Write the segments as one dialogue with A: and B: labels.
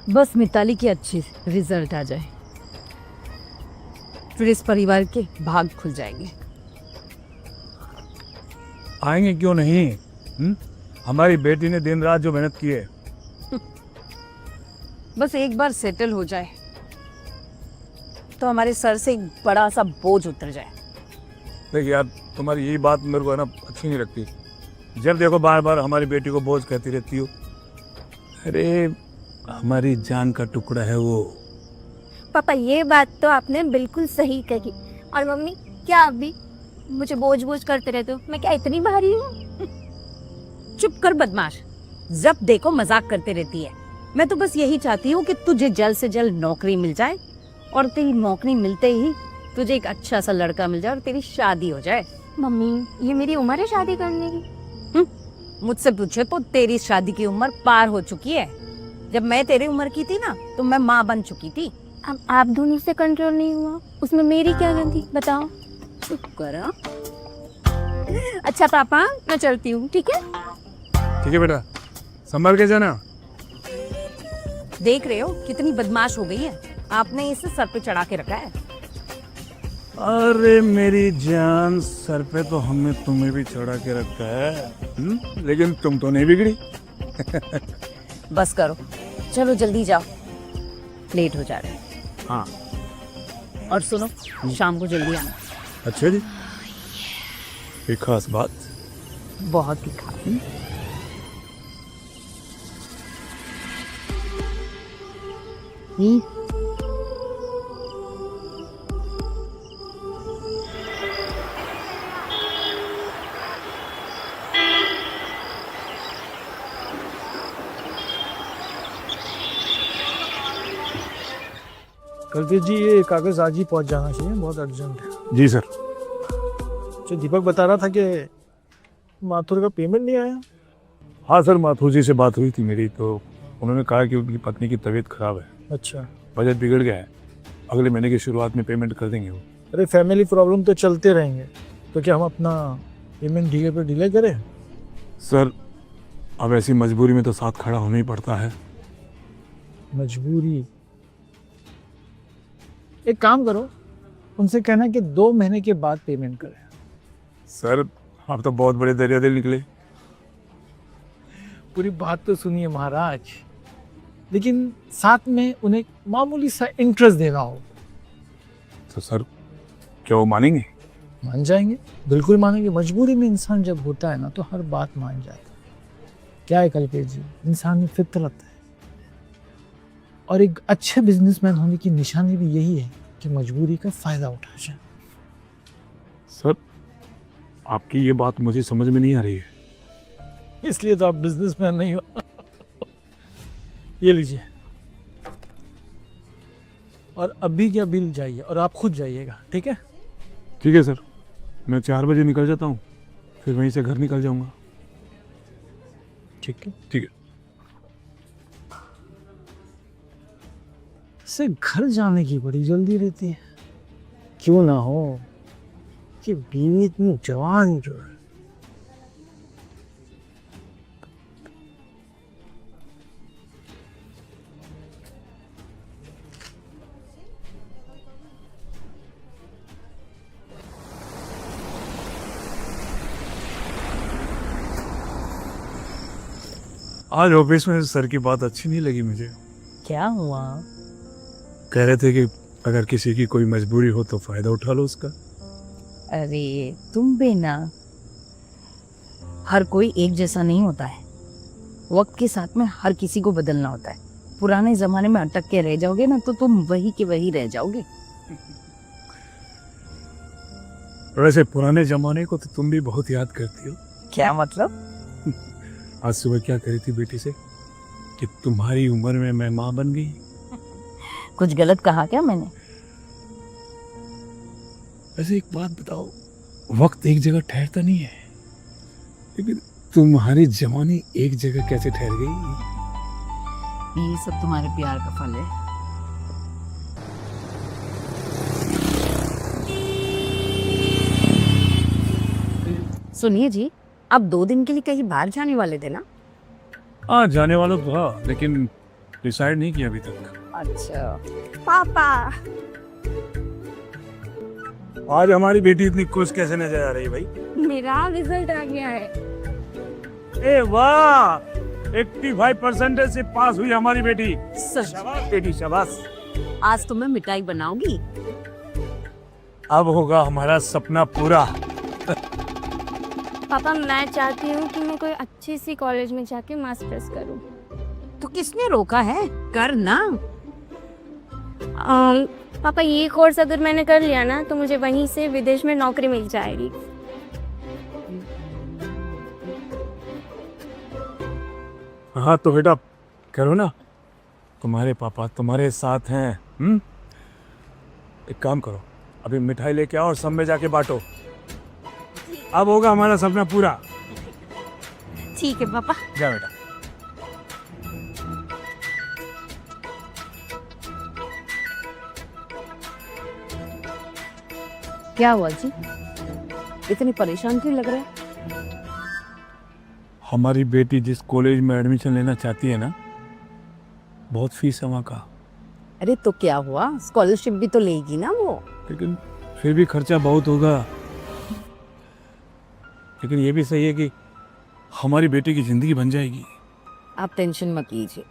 A: बस मिताली की अच्छी रिजल्ट आ जाए, फिर इस परिवार के भाग खुल जाएंगे।
B: आएंगे क्यों नहीं? हमारी बेटी ने दिन रात जो मेहनत की है।
A: बस एक बार सेटल हो जाए तो हमारे सर से एक बड़ा सा बोझ उतर जाए।
B: देख यार, तुम्हारी यही बात मेरे को है ना अच्छी नहीं लगती। जब देखो बार बार हमारी बेटी को बोझ कहती रहती हो। अरे हमारी जान का टुकड़ा है वो।
C: पापा ये बात तो आपने बिल्कुल सही कही। और मम्मी, क्या आप भी मुझे बोझ बोझ करते रहते हो? मैं क्या इतनी भारी हूँ?
A: चुप कर बदमाश, जब देखो मजाक करते रहती है। मैं तो बस यही चाहती हूँ कि तुझे जल्द से जल्द नौकरी मिल जाए, और तेरी नौकरी मिलते ही तुझे एक अच्छा सा लड़का मिल जाए और तेरी शादी हो जाए।
C: मम्मी, ये मेरी उम्र है शादी करने की?
A: मुझसे पूछे तो तेरी शादी की उम्र पार हो चुकी है। जब मैं तेरी उम्र की थी ना तो मैं माँ बन चुकी थी।
C: अब आप दोनों से कंट्रोल नहीं हुआ, उसमें मेरी क्या गलती बताओ?
A: चुप कर। हाँ?
C: अच्छा पापा, मैं चलती हूँ, ठीक है?
B: ठीक है बेटा, संभल के जाना।
A: देख रहे हो कितनी बदमाश हो गई है, आपने इसे सर पे चढ़ा के रखा है।
B: अरे मेरी जान, सर पे तो हमने तुम्हें भी चढ़ा के रखा है। लेकिन तुम तो नहीं बिगड़ी।
A: बस करो, चलो जल्दी जाओ, लेट हो जा रहे हैं।
B: हाँ
A: और सुनो, शाम को जल्दी आना।
B: अच्छा जी, कोई खास बात?
A: बहुत ही खा।
D: कलवीर जी, ये कागज आज ही पहुंच जाना चाहिए, बहुत अर्जेंट है।
B: जी सर।
D: जो दीपक बता रहा था कि माथुर का पेमेंट नहीं आया।
B: हाँ सर, माथुर जी से बात हुई थी मेरी, तो उन्होंने कहा कि उनकी पत्नी की तबीयत खराब है,
D: अच्छा।
B: बजट बिगड़ गया है, अगले महीने की शुरुआत में पेमेंट कर देंगे वो।
D: अरे फैमिली प्रॉब्लम तो चलते रहेंगे, तो क्या हम अपना पेमेंट डिले पे डिले करें?
B: सर अब ऐसी मजबूरी में तो साथ खड़ा होना ही पड़ता है।
D: मजबूरी? एक काम करो, उनसे कहना कि 2 महीने के बाद पेमेंट करें।
B: सर आप तो बहुत बड़े दरिया दिल निकले।
D: पूरी बात तो सुनिए महाराज, लेकिन साथ में उन्हें मामूली सा इंटरेस्ट देना हो।
B: तो सर क्या वो मानेंगे?
D: मान जाएंगे, बिल्कुल मानेंगे। मजबूरी में इंसान जब होता है ना तो हर बात मान जाता है। क्या है कलपेश जी, इंसानी फितरत है। और एक अच्छे बिजनेसमैन होने की निशानी भी यही है कि मजबूरी का फायदा उठा जाए।
B: सर आपकी ये बात मुझे समझ में नहीं आ रही है।
D: इसलिए तो आप बिजनेसमैन नहीं हो। ये लीजिए, और अभी क्या बिल जाइए और आप खुद जाइएगा, ठीक है?
B: ठीक है सर, मैं 4 बजे निकल जाता हूँ, फिर वहीं से घर निकल जाऊँगा।
D: ठीक है।
B: ठीक है।
D: इससे घर जाने की बड़ी जल्दी रहती है। क्यों ना हो कि बीवी इतनी जवान जो है।
B: आज ऑफिस में सर की बात अच्छी नहीं लगी मुझे।
A: क्या हुआ?
B: कह रहे थे कि अगर किसी की कोई मजबूरी हो तो फायदा उठा लो उसका।
A: अरे तुम भी ना, हर कोई एक जैसा नहीं होता है। वक्त के साथ में हर किसी को बदलना होता है। पुराने जमाने में अटक के रह जाओगे ना तो तुम वही के वही रह जाओगे।
B: वैसे पुराने जमाने को तो तुम भी बहुत याद करती हो।
A: क्या मतलब?
B: आज सुबह क्या करी थी बेटी से कि तुम्हारी उम्र में मैं माँ बन गई।
A: कुछ गलत कहा क्या मैंने?
B: वैसे एक बात बताओ, वक्त एक जगह ठहरता नहीं है, लेकिन तुम्हारी जवानी एक जगह कैसे ठहर गई?
A: ये सब तुम्हारे प्यार का फल है। सुनिए जी, आप 2 दिन के लिए कहीं बाहर जाने वाले थे ना?
B: हाँ जाने वाला तो था, लेकिन डिसाइड नहीं किया अभी तक।
A: अच्छा,
C: पापा
B: आज हमारी बेटी इतनी खुश कैसे नजर आ रही है भाई?
C: मेरा रिजल्ट आ गया है।
B: ए वाह, 85% से पास हुई हमारी बेटी।
A: सच?
B: शाबाश बेटी, शाबाश।
A: आज तो मैं मिठाई बनाऊंगी।
B: अब होगा हमारा सपना पूरा।
C: पापा मैं चाहती हूँ कि मैं कोई अच्छी सी कॉलेज में जाके मास्टर्स करूँ।
A: तो किसने रोका है? कर ना।
C: पापा ये कोर्स अगर मैंने कर लिया ना तो मुझे वहीं से विदेश में नौकरी मिल जाएगी।
B: हाँ तो बेटा करो ना, तुम्हारे पापा तुम्हारे साथ हैं। एक काम करो, अभी मिठाई लेके आओ और सब में जाके बांटो। अब होगा हमारा सपना पूरा।
A: ठीक है पापा।
B: जा बेटा।
A: क्या हुआ जी, इतनी परेशान क्यों लग रहे हैं?
B: हमारी बेटी जिस कॉलेज में एडमिशन लेना चाहती है ना, बहुत फीस है वहाँ का।
A: अरे तो क्या हुआ, स्कॉलरशिप भी तो लेगी ना वो।
B: लेकिन फिर भी खर्चा बहुत होगा। लेकिन ये भी सही है कि हमारी बेटी की जिंदगी बन जाएगी।
A: आप टेंशन मत लीजिए,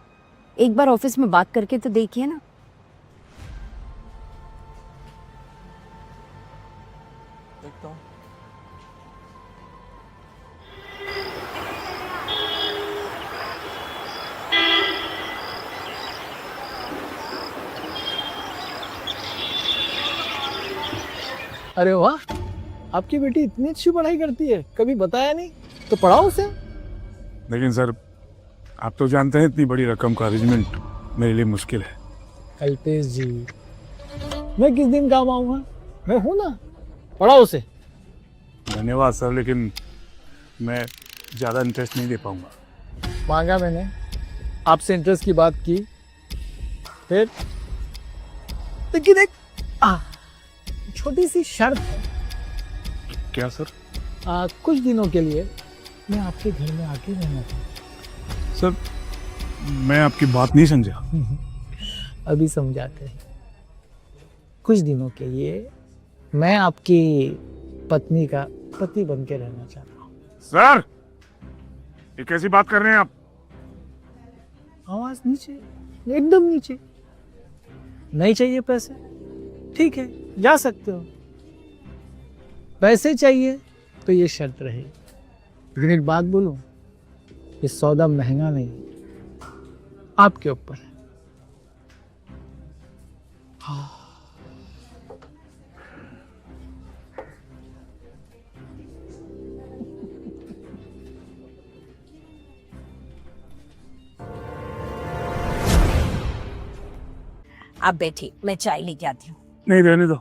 A: एक बार ऑफिस में बात करके तो देखिए ना।
B: देखता हूँ।
D: अरे वाह, आपकी बेटी इतनी अच्छी पढ़ाई करती है, कभी बताया नहीं, तो पढ़ाओ उसे।
B: लेकिन सर आप तो जानते हैं इतनी बड़ी रकम का अरेंजमेंट मेरे लिए मुश्किल है।
D: कल्पेश जी, मैं किस दिन काम आऊंगा, मैं हूं ना, पढ़ाओ उसे।
B: धन्यवाद सर, लेकिन मैं ज़्यादा इंटरेस्ट नहीं दे पाऊंगा।
D: मांगा मैंने, आपसे इंटरेस्ट की बात की, फिर लेकिन एक छोटी सी शर्त है।
B: क्या सर?
D: कुछ दिनों के लिए मैं आपके घर में आके रहना चाहता
B: सर मैं आपकी बात नहीं समझा।
D: हूँ। अभी समझाते हैं। कुछ दिनों के लिए मैं आपकी पत्नी का पति बन के रहना चाहता हूँ।
B: सर ये कैसी बात कर रहे हैं आप?
D: आवाज नीचे, एकदम नीचे। नहीं चाहिए पैसे, ठीक है जा सकते हो। पैसे चाहिए तो ये शर्त रहेगी। लेकिन एक बात बोलूं, ये सौदा महंगा नहीं, आपके ऊपर है।
A: आप बैठिए, मैं चाय लेके आती हूँ।
B: नहीं रहने दो।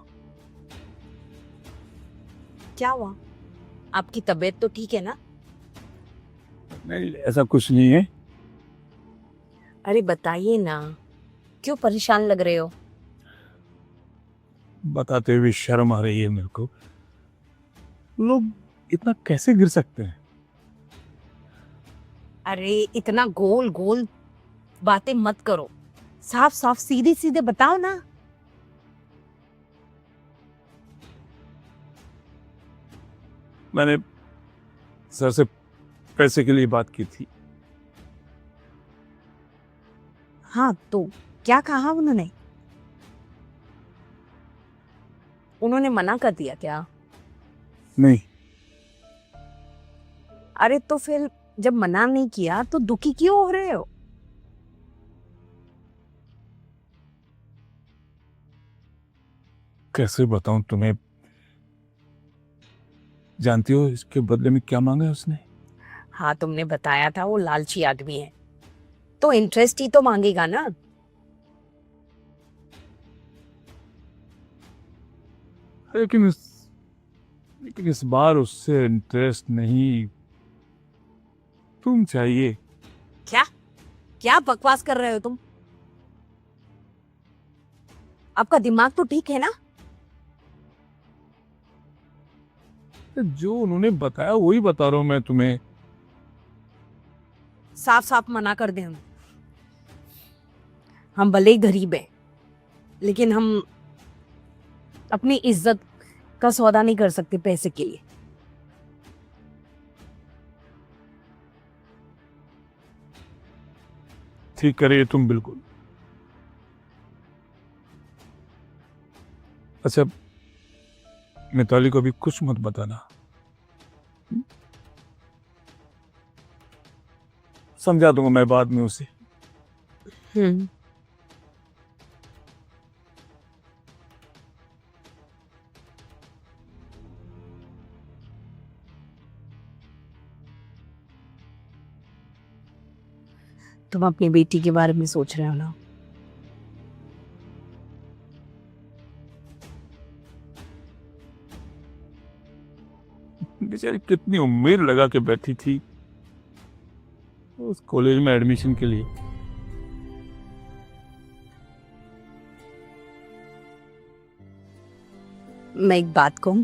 A: क्या हुआ, आपकी तबीयत तो ठीक है ना?
B: नहीं ऐसा कुछ नहीं है।
A: अरे बताइए ना, क्यों परेशान लग रहे हो?
B: बताते हुए शर्म आ रही है मेरे को। लोग इतना कैसे गिर सकते हैं?
A: अरे इतना गोल गोल बातें मत करो, साफ साफ सीधे सीधे बताओ ना।
B: मैंने सर से पैसे के लिए बात की थी।
A: हाँ तो क्या कहा उन्होंने? उन्होंने मना कर दिया क्या?
B: नहीं।
A: अरे तो फिर जब मना नहीं किया तो दुखी क्यों हो रहे हो?
B: कैसे बताऊं तुम्हें, जानती हो इसके बदले में क्या मांगा है उसने?
A: हाँ तुमने बताया था वो लालची आदमी है, तो इंटरेस्ट ही तो मांगेगा ना।
B: लेकिन इस बार उससे इंटरेस्ट नहीं, तुम चाहिए।
A: क्या क्या बकवास कर रहे हो तुम? आपका दिमाग तो ठीक है ना?
B: जो उन्होंने बताया वही बता रहा हूं मैं तुम्हें।
A: साफ साफ मना कर दे। हम भले ही गरीब हैं, लेकिन हम अपनी इज्जत का सौदा नहीं कर सकते पैसे के लिए।
B: ठीक करिए तुम बिल्कुल। अच्छा, मिताली को भी कुछ मत बताना, समझा दूंगा मैं बाद में उसे।
A: तुम अपनी बेटी के बारे में सोच रहे हो ना?
B: बेचारी कितनी उम्मीद लगा के बैठी थी उस कॉलेज में एडमिशन के लिए।
A: मैं एक बात कहूं,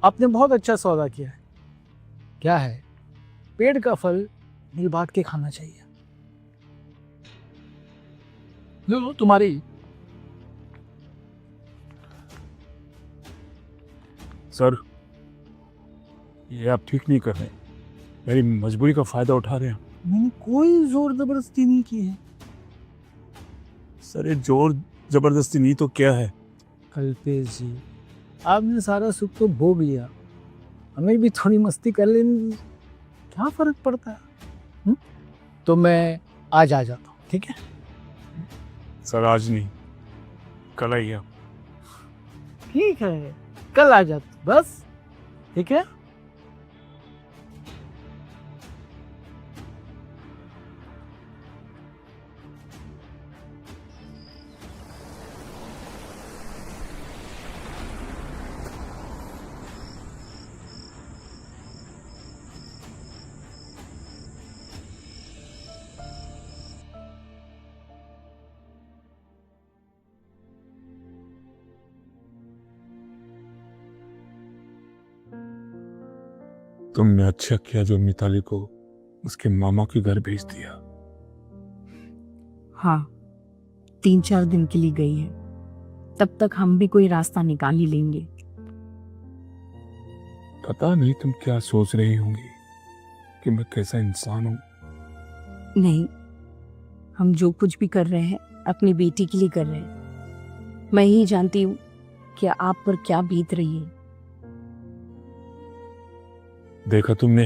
D: आपने बहुत अच्छा सौदा किया है। क्या है, पेड़ का फल मिल बांट के खाना चाहिए। लो तुम्हारी।
B: सर, ये आप ठीक नहीं कर रहे, मेरी मजबूरी का फायदा उठा रहे हैं।
D: मैंने कोई जोर जबरदस्ती नहीं की है।
B: सर, ये जोर जबरदस्ती नहीं तो क्या है?
D: कल्पेश जी, आपने सारा सुख तो भोग लिया, हमें भी थोड़ी मस्ती कर लेने क्या फर्क पड़ता है? तो मैं आज आ जाता हूँ, ठीक है?
B: सर, आज नहीं, कल आइए आप।
D: ठीक है, कल आ जाता बस, ठीक है?
B: तुमने अच्छा किया जो मिताली को उसके मामा के घर भेज दिया।
A: हाँ, 3-4 दिन के लिए गई है, तब तक हम भी कोई रास्ता निकाल ही लेंगे।
B: पता नहीं तुम क्या सोच रही होंगी कि मैं कैसा इंसान हूं।
A: नहीं, हम जो कुछ भी कर रहे हैं अपनी बेटी के लिए कर रहे हैं। मैं ही जानती हूँ कि आप पर क्या बीत रही है।
B: देखा तुमने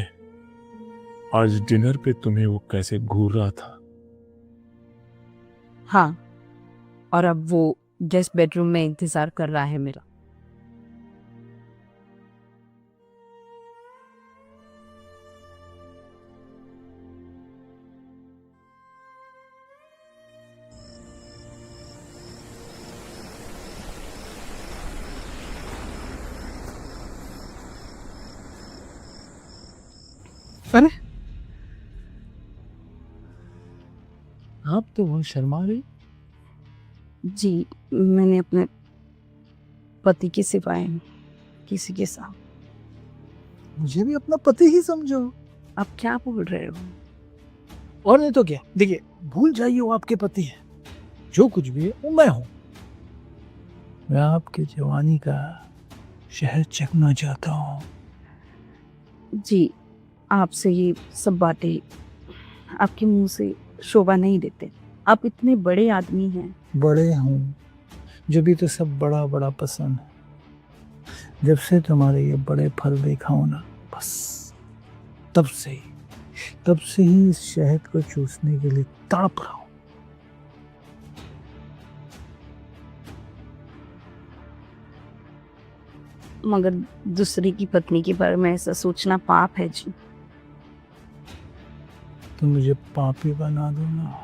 B: आज डिनर पे तुम्हें वो कैसे घूर रहा था।
A: हाँ, और अब वो गेस्ट बेडरूम में इंतजार कर रहा है मेरा।
D: अरे आप तो बहुत शर्मा गई।
A: जी, मैंने अपने पति के सिवाय किसी के साथ।
D: मुझे भी अपना पति ही समझो।
A: आप क्या बोल रहे हो?
D: और नहीं तो क्या, देखिए भूल जाइए वो आपके पति है, जो कुछ भी है वो मैं हूं। मैं आपके जवानी का शहर चखना चाहता हूँ।
A: जी, आपसे ये सब बातें आपके मुंह से शोभा नहीं देते। आप इतने बड़े आदमी हैं।
D: बड़े हूँ जो भी तो सब बड़ा बड़ा पसंद है। जब से तुम्हारे ये बड़े फल देखा हो ना, बस तब से ही इस शहद को चूसने के लिए तड़प रहा हूँ।
A: मगर दूसरी की पत्नी के बारे में ऐसा सोचना पाप है जी।
D: तो मुझे पापी बना दो ना।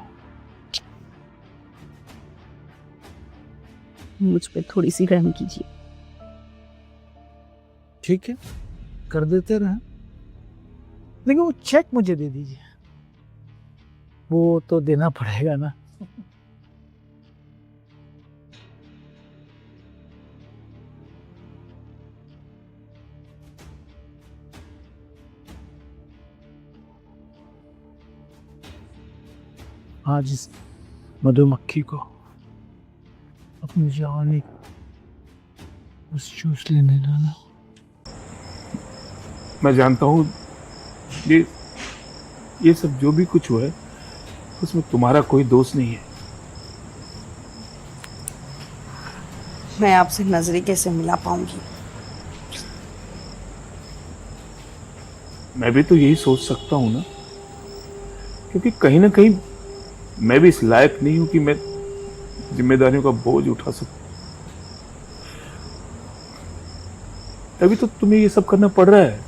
A: मुझ पे थोड़ी सी रहम कीजिए।
D: ठीक है, कर देते रहे, लेकिन वो चेक मुझे दे दीजिए। वो तो देना पड़ेगा ना। आज इस मधुमक्खी को अपनी जवानी बस चूस लेने देना।
B: मैं जानता हूँ ये सब जो भी कुछ हुआ है उसमें तुम्हारा कोई दोष नहीं है।
E: मैं आपसे नजरें कैसे मिला पाऊंगी?
B: मैं भी तो यही सोच सकता हूँ ना, क्योंकि कहीं ना कहीं मैं भी इस लायक नहीं हूं कि मैं जिम्मेदारियों का बोझ उठा सकूं। तभी तो तुम्हें ये सब करना पड़ रहा है।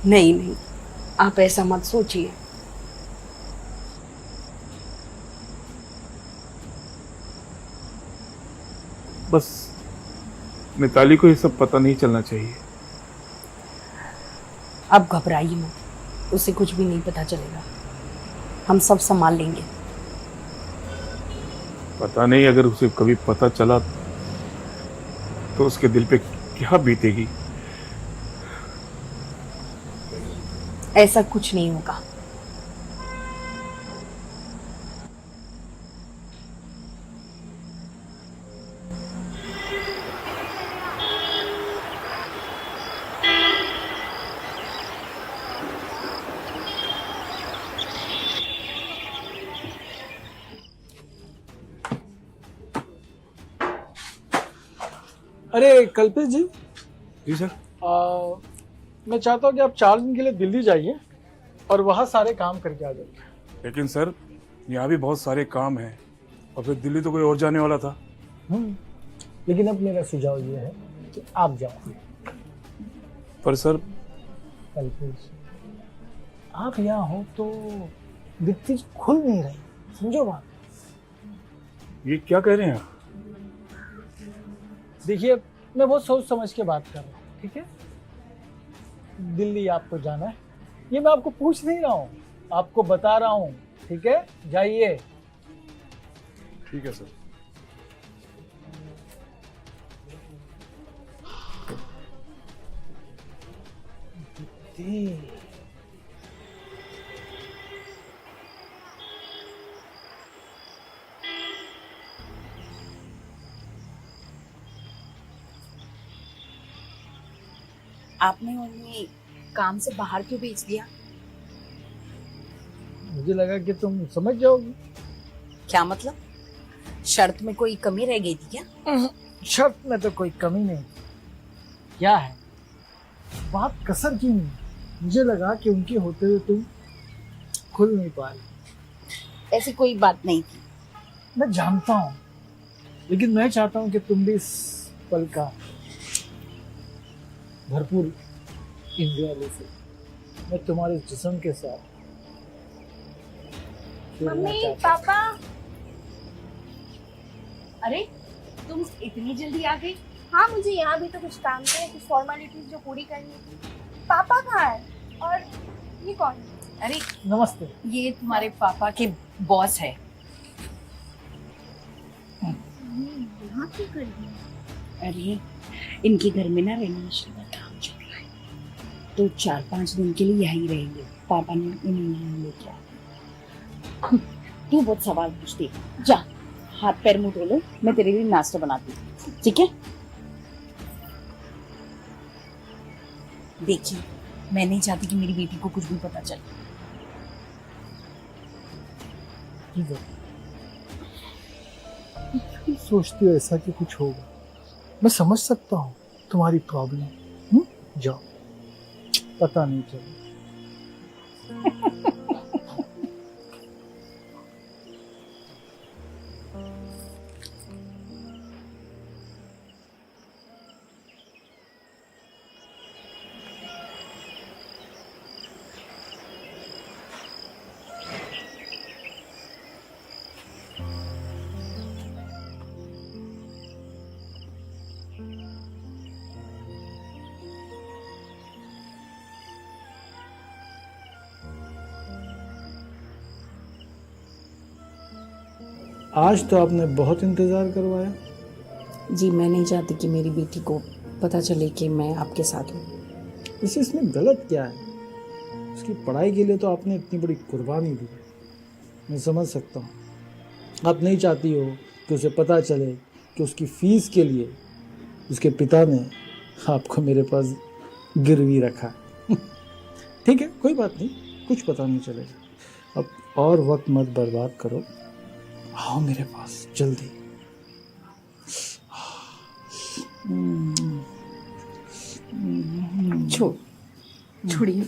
E: नहीं नहीं, आप ऐसा मत सोचिए।
B: बस मिताली को ये सब पता नहीं चलना चाहिए।
E: आप घबराइए मत, उसे कुछ भी नहीं पता चलेगा। हम सब संभाल लेंगे।
B: पता नहीं अगर उसे कभी पता चला तो उसके दिल पे क्या बीतेगी।
E: ऐसा कुछ नहीं होगा।
D: अरे कल्पेश जी,
B: जी सर।
D: मैं चाहता हूँ कि आप 4 दिन के लिए दिल्ली जाइए और वहाँ सारे काम करके आ जाइए।
B: लेकिन सर यहाँ भी बहुत सारे काम हैं और फिर दिल्ली तो कोई और जाने वाला था।
D: लेकिन अब मेरा सुझाव ये है कि आप जाओ।
B: पर सर
D: कल्पेश, आप यहाँ हो तो दिक्कत खुल नहीं रही, समझो बात।
B: ये क्या कह रहे हैं आप?
D: देखिए, मैं बहुत सोच समझ के बात कर रहा हूँ, ठीक है? दिल्ली आपको जाना है, ये मैं आपको पूछ नहीं रहा हूँ, आपको बता रहा हूँ, ठीक है? जाइए।
B: ठीक है सर।
E: आपने उन्हें काम से बाहर क्यों भेज दिया?
D: मुझे लगा कि तुम समझ जाओगी।
E: क्या मतलब? शर्त में कोई कमी रह गई थी क्या?
D: शर्त में तो कोई कमी नहीं। क्या है, बात कसर की नहीं। मुझे लगा कि उनके होते हुए तुम खुल नहीं पा रही।
E: ऐसी कोई बात नहीं थी।
D: मैं जानता हूँ, लेकिन मैं चाहता हूँ कि तुम भी इस पल का भरपूर एंजॉय ले सको। मैं तुम्हारे जिस्म के साथ खेलना
C: मम्मी,
D: चाहता हूं।
C: पापा।
E: अरे तुम इतनी जल्दी आ गई?
C: हाँ, मुझे यहाँ भी तो कुछ काम थे, कुछ फॉर्मेलिटीज जो पूरी करनी थी। पापा कहाँ है? और ये कौन है?
E: अरे
D: नमस्ते।
E: ये तुम्हारे पापा के बॉस है।
C: यहाँ क्यों कर रही है?
E: अरे इनके घर में ना रेनोवेशन का काम चल रहा है, तो 4-5 दिन के लिए यहीं रहेंगे। पापा ने उन्हें यहाँ लेके आया। तू बहुत सवाल पूछती, जा हाथ पैर मुंह धो लो, मैं तेरे लिए नाश्ता बनाती हूँ, ठीक है? देखिए, मैं नहीं चाहती कि मेरी बेटी को कुछ भी पता चले।
D: ठीक है, तुम सोचती हो ऐसा कि कुछ होगा। मैं समझ सकता हूँ तुम्हारी प्रॉब्लम। जाओ, पता नहीं चला। आज तो आपने बहुत इंतजार करवाया।
E: जी, मैं नहीं चाहती कि मेरी बेटी को पता चले कि मैं आपके साथ हूँ।
D: वैसे इसमें गलत क्या है? उसकी पढ़ाई के लिए तो आपने इतनी बड़ी कुर्बानी दी है। मैं समझ सकता हूँ, आप नहीं चाहती हो कि उसे पता चले कि उसकी फीस के लिए उसके पिता ने आपको मेरे पास गिरवी रखा। ठीक है, कोई बात नहीं, कुछ पता नहीं चलेगा। अब और वक्त मत बर्बाद करो, आओ मेरे पास जल्दी।
E: छोड़िए।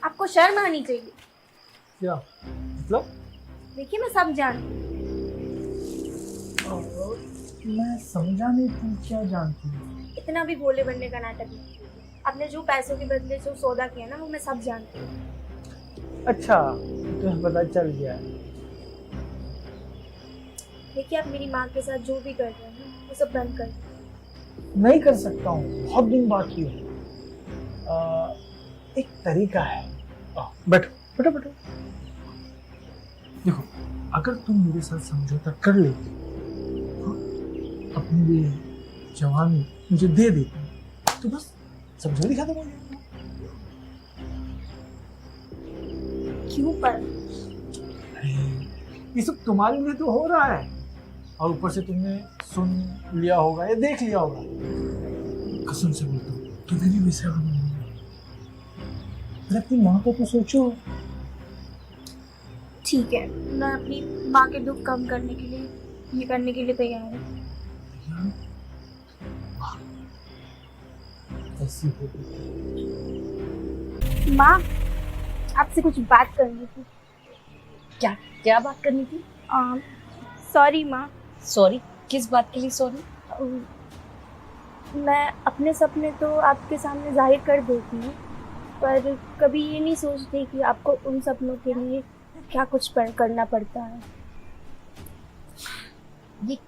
C: आपको शर्म आनी चाहिए।
D: क्या मतलब?
C: देखिए मैं सब जानती हूँ।
D: मैं समझा नहीं, तुम क्या जानती हो?
C: इतना भी भोले बनने का नाटक नहीं कीजिए। आपने जो पैसों के बदले जो सौदा किया ना, वो मैं सब जानती हूँ।
D: अच्छा, तुम्हें पता चल गया है।
C: देखिए आप मेरी माँ के साथ जो भी कर रहे हैं ना, वो सब बंद कर दीजिए।
D: नहीं कर सकता हूँ, बहुत दिन बाकी है। एक तरीका है। बैठो बैठो बैठो। देखो, अगर तुम मेरे साथ समझौता कर लेती, अपनी ये जवानी मुझे दे देती, तो बस समझौता खत्म हो जाएगा।
C: क्यों पर?
D: अरे, ये सब तुम्हारे लिए तो हो रहा है, और ऊपर से तुमने सुन लिया होगा या देख लिया होगा। कसम से बोलता हूँ, तुम्हें भी वैसा बनना है। अपनी माँ को तो सोचो।
C: ठीक है, मैं अपनी माँ के दुख कम करने के लिए ये करने के लिए तैयार हूँ।
D: ऐसी हो
C: माँ, आपसे कुछ बात करनी थी।
A: क्या क्या बात करनी थी?
C: सॉरी माँ।
A: सॉरी? किस बात के लिए सॉरी?
C: मैं अपने सपने तो आपके सामने जाहिर कर देती हूँ, पर कभी ये नहीं सोचती कि आपको उन सपनों के लिए क्या कुछ करना पड़ता है।
A: ये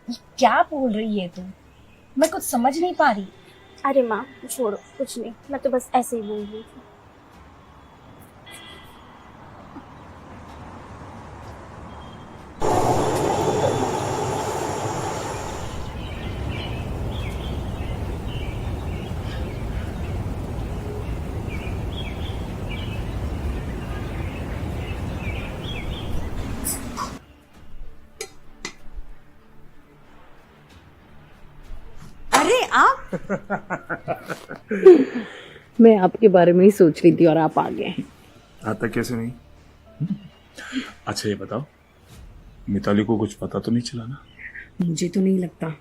A: क्या बोल रही है तुम? मैं कुछ समझ नहीं पा रही।
C: अरे माँ छोड़ो, कुछ नहीं, मैं तो बस ऐसे ही बोल रही थी।
A: अरे आप! मैं आपके बारे में ही सोच रही थी और आप आ गए।
B: आता कैसे नहीं? अच्छा ये बताओ, मिताली को कुछ पता तो नहीं चला ना?
E: मुझे तो नहीं लगता,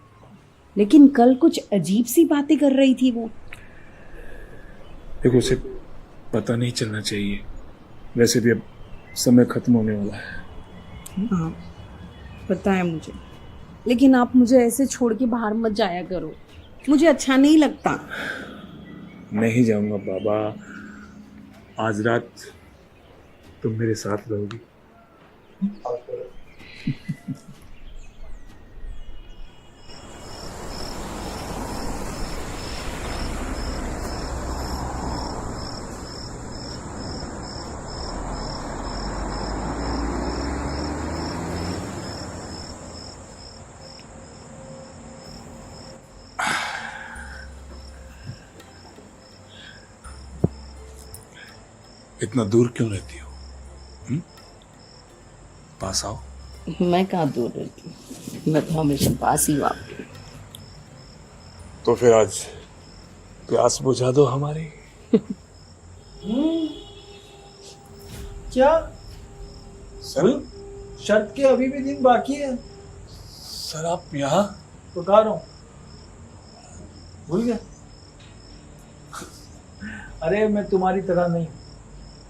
E: लेकिन कल कुछ अजीब सी बातें कर रही थी वो।
B: देखो, उसे पता नहीं चलना चाहिए। वैसे भी अब समय खत्म होने वाला है।
E: हाँ पता है मुझे, लेकिन आप मुझे ऐसे छोड़ के बाहर मत जाया करो, मुझे अच्छा नहीं लगता।
B: नहीं जाऊंगा बाबा, आज रात तुम मेरे साथ रहोगी। इतना दूर क्यों रहती हो? पास आओ।
E: मैं कहाँ दूर रहती हूँ, मैं तो हमेशा पास ही हूँ आपके।
B: तो फिर आज प्यास बुझा दो हमारी।
D: क्या
B: सर,
D: शर्त के अभी भी दिन बाकी है।
B: सर आप यहाँ?
D: तो कह रहा हूँ, भूल गया? अरे मैं तुम्हारी तरह नहीं,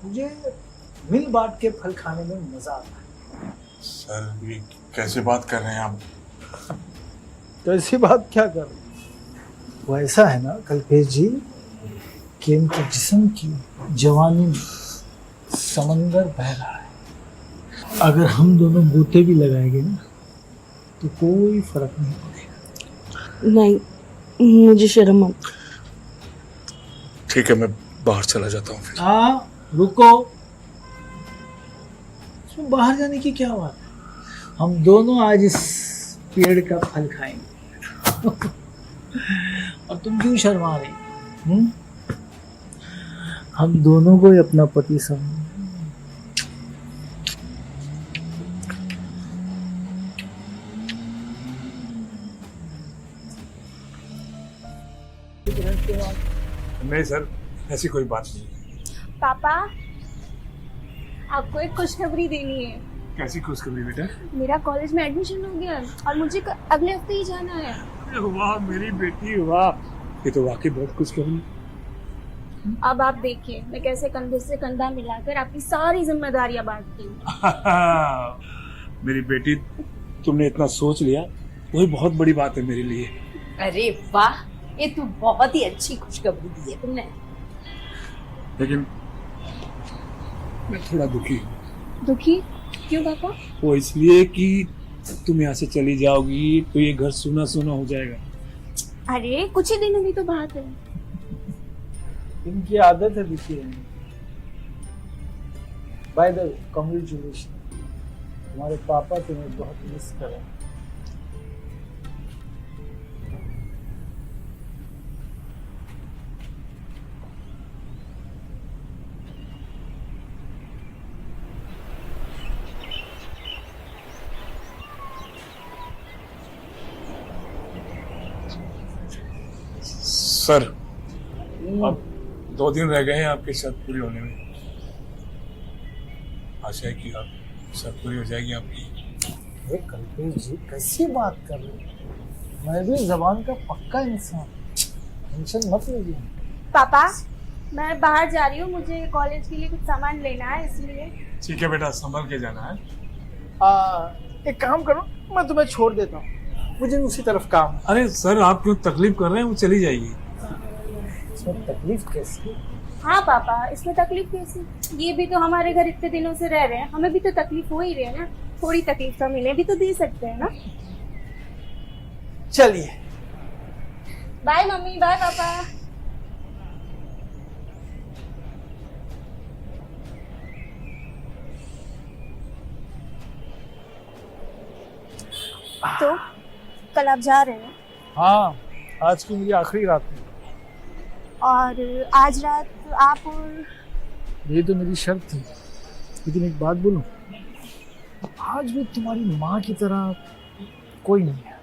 D: मुझे मिल बांट के फल खाने में मजा आता है।
B: सर ये कैसे बात कर रहे हैं आप?
D: कैसी बात क्या कर रहे? वो ऐसा है ना कल्पेश जी, कि इनके जिस्म की जवानी में समंदर बह रहा है। अगर हम दोनों गोते भी लगाएंगे ना, तो कोई फर्क नहीं पड़ेगा।
E: नहीं, मुझे शर्म आती।
B: ठीक है, मैं बाहर चला जाता हूँ फिर।
D: हाँ रुको, इसमें बाहर जाने की क्या बात है? हम दोनों आज इस पेड़ का फल खाएंगे। और तुम क्यों शर्मा रही? हम दोनों को ही अपना पति समझ।
B: नहीं सर, ऐसी कोई बात नहीं।
C: पापा, आपको एक खुशखबरी देनी है।
B: कैसी खुशखबरी बेटा?
C: मेरा कॉलेज में एडमिशन हो गया और मुझे अगले हफ्ते ही जाना है।
B: अरे वाह मेरी बेटी वाह, ये तो वाकई बहुत खुशखबरी।
C: अब आप देखिए मैं कैसे कंधे से कंधा मिलाकर आपकी सारी जिम्मेदारियां बांटती हूँ।
B: मेरी बेटी, तुमने इतना सोच लिया वही बहुत बड़ी बात है मेरे लिए।
A: अरे वाह, ये तो बहुत ही अच्छी खुशखबरी दी है तुमने।
B: लेकिन मैं थोड़ा दुखी हूँ।
C: दुखी क्यों पापा?
B: वो इसलिए कि तुम यहाँ से चली जाओगी तो ये घर सूना सूना हो जाएगा।
C: अरे कुछ ही दिनों की तो बात है।
D: इनकी आदत है दुखी रहने। बाय द वे, कांग्रेचुलेशन, तुम्हारे पापा तुम्हें बहुत मिस कर रहे हैं।
B: सर, अब 2 दिन रह गए हैं आपकी शर्त पूरी होने में। आशा है कि आप शर्त पूरी हो जाएगी आपकी।
D: अरे कल्पेश जी, कैसी बात कर रहे हो? मैं भी जबान का पक्का इंसान, टेंशन मत लीजिए।
C: पापा, मैं बाहर जा रही हूँ, मुझे कॉलेज के लिए कुछ सामान लेना है इसलिए।
B: ठीक है बेटा, संभल के जाना है।
D: एक काम करो, मैं तुम्हें छोड़ देता हूँ, मुझे उसी तरफ काम है।
B: अरे सर, आप क्यों तकलीफ कर रहे हैं? वो चली जाएगी।
D: इसमें तकलीफ कैसी?
C: हाँ पापा, इसमें तकलीफ कैसी? ये भी तो हमारे घर इतने दिनों से रह रहे हैं, हमें भी तो तकलीफ हो ही रही है ना। थोड़ी तकलीफ तो हम इन्हें भी तो दे सकते हैं ना।
D: चलिए,
C: बाय मम्मी, बाय पापा। तो कल आप जा रहे हैं
D: हाँ, आज की मेरी आखिरी रात है।
C: और आज रात आप और
D: ये तो मेरी शर्त थी, लेकिन एक बात बोलूं, आज भी तुम्हारी माँ की तरह कोई नहीं है।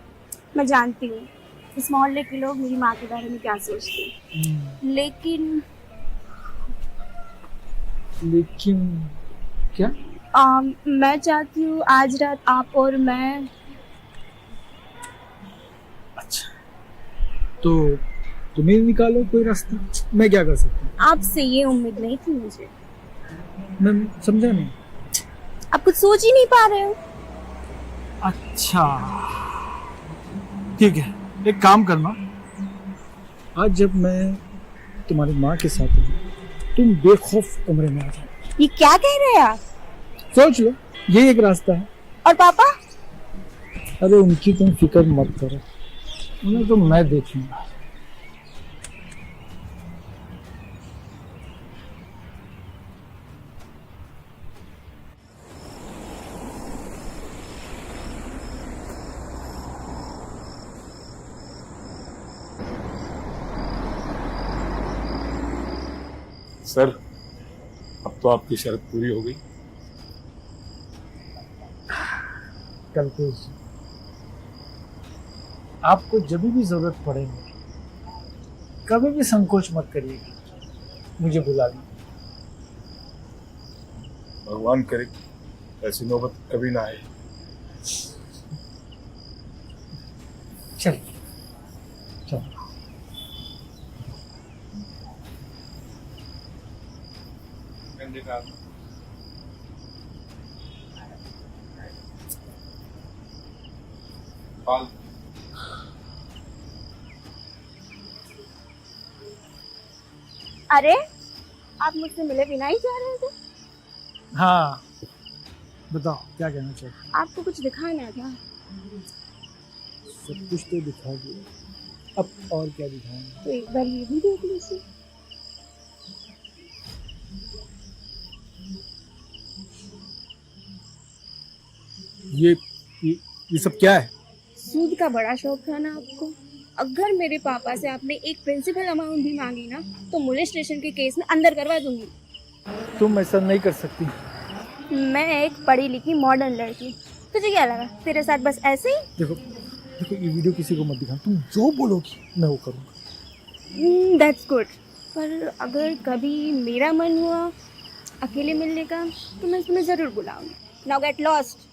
C: मैं जानती हूँ इस मोहल्ले के लोग मेरी माँ के बारे में क्या सोचते हैं, लेकिन
D: लेकिन क्या?
C: मैं चाहती हूँ आज रात आप और मैं।
D: अच्छा, तो तुम्हें निकालो कोई रास्ता, मैं क्या कर सकता हूँ?
C: आपसे ये उम्मीद नहीं थी मुझे।
D: मैं समझा नहीं।
C: आप कुछ सोच ही नहीं पा रहे हो।
D: अच्छा ठीक है, एक काम करना, आज जब मैं तुम्हारी माँ के साथ हूँ, तुम बेखौफ कमरे में आ जाओ।
C: ये क्या कह रहे हैं आप?
D: सोच लो, ये एक रास्ता है।
C: और पापा?
D: अरे उनकी तुम फिक्र मत करो, उन्हें तो मैं देखूंगा।
B: सर, अब तो आपकी शर्त पूरी हो गई।
D: कल्पेश जी, आपको जब भी जरूरत पड़ेगी कभी भी संकोच मत करिएगा, मुझे बुला लीजिए।
B: भगवान करे ऐसी नौबत कभी ना आए।
D: चलिए चलो।
C: अरे आप मुझसे मिले बिना ही जा रहे थे?
D: हाँ बताओ, क्या कहना चाहते हो?
C: आपको कुछ दिखाना है क्या?
D: सब कुछ तो दिखा दिया, अब और क्या दिखाएंगे?
C: तो एक बार ये भी देख लीजिए।
D: ये ये सब क्या है?
C: सूद का बड़ा शौक था ना आपको, अगर मेरे पापा से आपने एक प्रिंसिपल अमाउंट भी मांगी ना तो मोलेस्टेशन के केस में अंदर करवा दूंगी।
D: तुम ऐसा नहीं कर सकती।
C: मैं एक पढ़ी लिखी मॉडर्न लड़की, तुझे क्या लगा तेरे साथ बस ऐसे ही?
D: देखो देखो, ये वीडियो किसी को मत दिखा, तुम जो बोलोगी मैं वो करूँगा।
C: That's good. पर अगर कभी मेरा मन हुआ अकेले मिलने का तो मैं तुम्हें ज़रूर बुलाऊंगी। Now get lost.